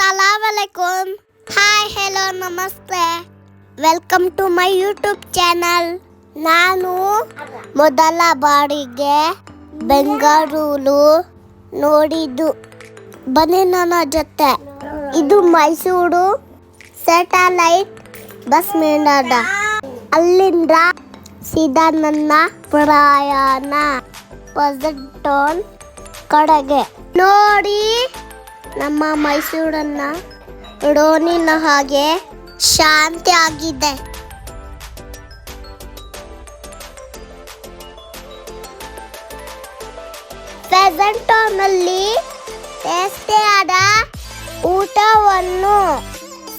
Assalamu alaikum. Hi, hello, namaste. Welcome to my YouTube channel. ನಾನು ಮೊದಲ ಬಾರಿಗೆ ಬೆಂಗಳೂರು ನೋಡಿದ್ದು. ಬನ್ನಿ ನನ್ನ ಜೊತೆ. ಇದು ಮೈಸೂರು ಸ್ಯಾಟಲೈಟ್ ಬಸ್ ನಿಲ್ದಾಣ. ಅಲ್ಲಿಂದ ಸೀದಾ ನನ್ನ ಪ್ರಯಾಣ ಟೌನ್ ಕಡೆಗೆ. ನೋಡಿ ನಮ್ಮ ಮೈಸೂರನ್ನ ಡೋನಿನ ಹಾಗೆ ಶಾಂತಿ ಆಗಿದೆ. ಪ್ರೆಸೆಂಟ್ ಟೌನಲ್ಲಿ ಟೇಸ್ಟಿಯಾದ ಊಟವನ್ನು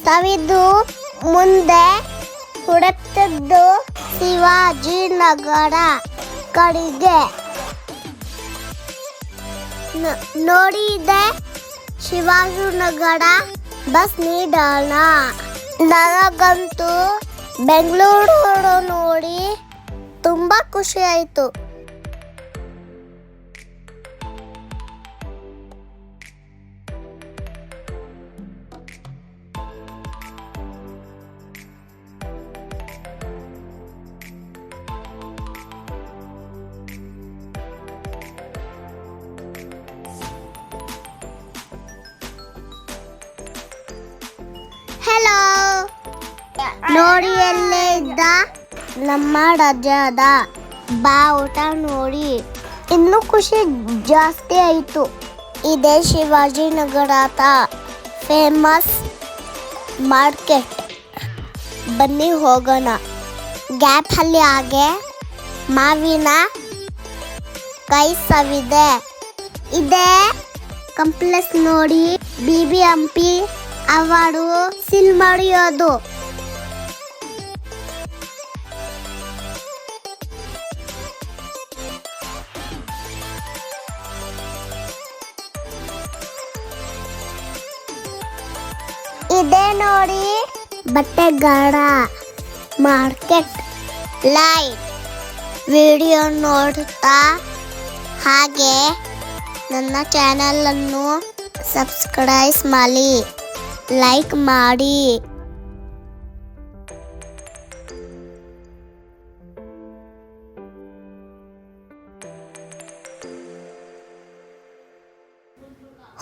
ಸವಿದು ಮುಂದೆ ಹುಡುಕ್ತಿದ್ದು ಶಿವಾಜಿನಗರ ಕಡೆಗೆ. ನೋಡಿದೆ ಶಿವಾಜಿನಗರ ಬಸ್ ನಿಲ್ದಾಣ. ನನಗಂತೂ ಬೆಂಗಳೂರು ನೋಡಿ ತುಂಬಾ ಖುಷಿ ಆಯಿತು. ಹೆಲೋ, ನೋಡಿ ಎಲ್ಲೇ ಇದ್ದ ನಮ್ಮ ರಾಜ್ಯದ ಬಾವುಟ ನೋಡಿ ಇನ್ನೂ ಖುಷಿ ಜಾಸ್ತಿ ಆಯಿತು. ಇದೇ ಶಿವಾಜಿನಗರದ ಫೇಮಸ್ ಮಾರ್ಕೆಟ್. ಬನ್ನಿ ಹೋಗೋಣ. ಗ್ಯಾಪ್ ಅಲ್ಲಿ ಹಾಗೆ ಮಾವಿನ ಕೈ ಸವಿದೆ. ಇದೇ ಕಾಂಪ್ಲೆಕ್ಸ್ ನೋಡಿ BBMP ಅವರು ಸೀಲ್ ಮಾಡಿರೋದು. ಇದೇ ನೋಡಿ ಬಟ್ಟೆಗಾರ ಮಾರ್ಕೆಟ್. ಲೈಟ್ ವಿಡಿಯೋ ನೋಡ್ತಾ ಹಾಗೆ ನನ್ನ ಚಾನೆಲ್ ಅನ್ನು ಸಬ್ಸ್ಕ್ರೈಬ್ ಮಾಡಿ, ಲೈಕ್ ಮಾಡಿ.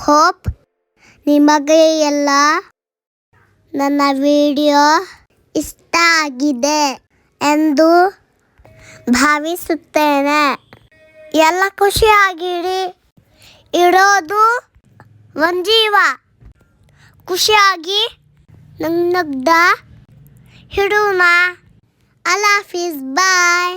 ಹೋಪ್ ನಿಮಗೆ ಎಲ್ಲ ನನ್ನ ವಿಡಿಯೋ ಇಷ್ಟ ಆಗಿದೆ ಎಂದು ಭಾವಿಸುತ್ತೇನೆ. ಎಲ್ಲ ಖುಷಿಯಾಗಿರಿ. ಇರೋದು ಒಂದು ಜೀವ. ಖುಷಿಯಾಗಿ ನಗ್ನಗ್ದ ಹಿಡೋಣ. ಅಲ್ಲಾಹ್ ಹಾಫಿಜ್. ಬಾಯ್.